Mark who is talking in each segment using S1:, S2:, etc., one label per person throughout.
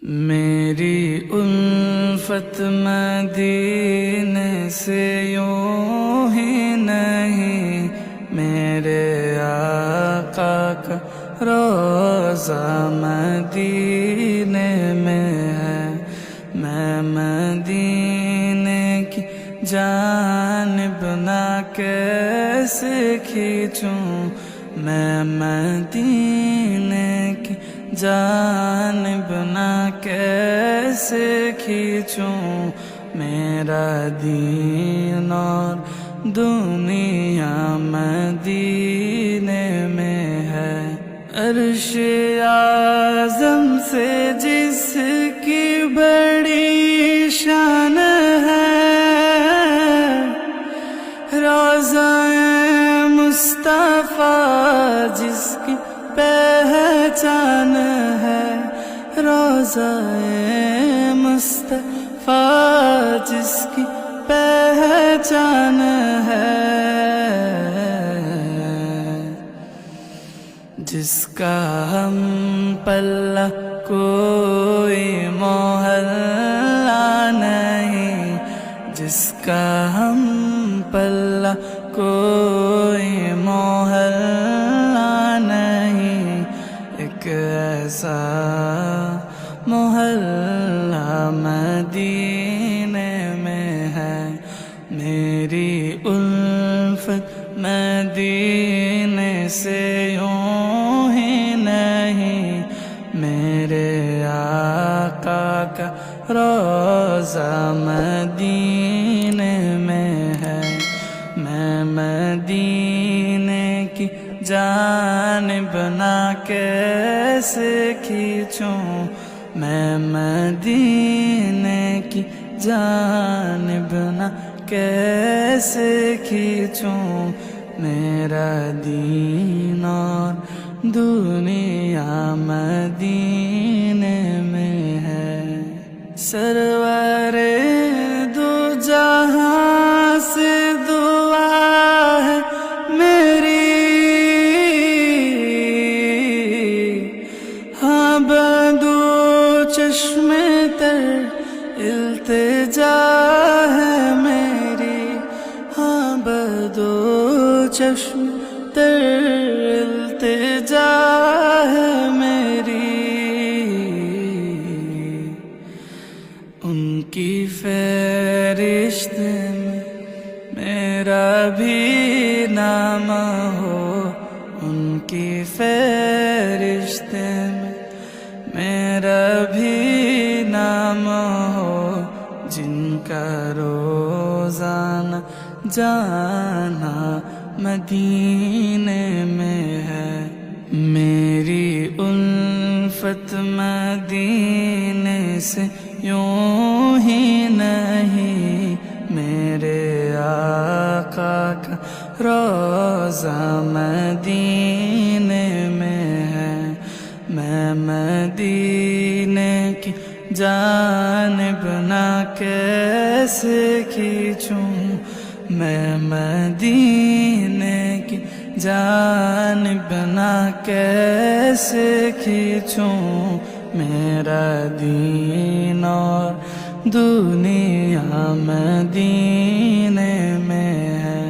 S1: میری الفت مدینے سے یوں ہی نہیں، میرے آقا کا روضہ مدینے میں ہے۔ میں مدینے کی جانب نہ کیسے کھینچوں، میں مدینے کی جانب نہ کیسے کھینچوں، میرا دین اور دنیا مدینے میں ہے۔ عرش اعظم سے جس کی بڑی شان ہے، روضہ مصطفیٰ جس کی پہچان ہے، روضہ مصطفیٰ جس کی پہچان ہے، جس کا ہم پلہ کوئی محلہ نہیں، جس کا ہم پلہ کوئی محلہ نہیں، ایک ایسا محلہ مدینے میں ہے۔ میری الفت مدینے سے یوں ہی نہیں، میرے آقا کا روضہ مدینے میں ہے۔ میں مدینے کی جانب نہ کیسے کھینچوں، میں مدینے کی جانب نہ کیسے کھینچوں، میرا دین اور دنیا مدینے میں ہے۔ سرور دو جہاں سے دعا ہے میری، ہاں بدو چشم تر التجا ہے میری، ہاں بدو چشم تر التجا ہے میری، ان کی فہرست میں میرا بھی نام ہو، ان کی فہرست میں میرا بھی نام ہو، جن کا روزانہ جانا مدینے میں ہے۔ میری الفت مدینے سے یوں ہی نہیں، میرے آقا کا روضہ مدینے میں ہے۔ میں مدینے کی جانب نہ کیسے کھینچوں، میں مدینے کی جانب نہ کیسے کھینچوں، میرا دین اور دنیا مدینے میں ہے۔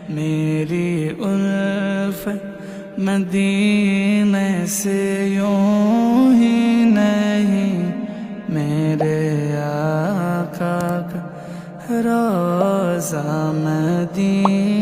S1: میری الفت مدینے سے یوں ہی نہیں، میرے آقا کا روضہ مدینے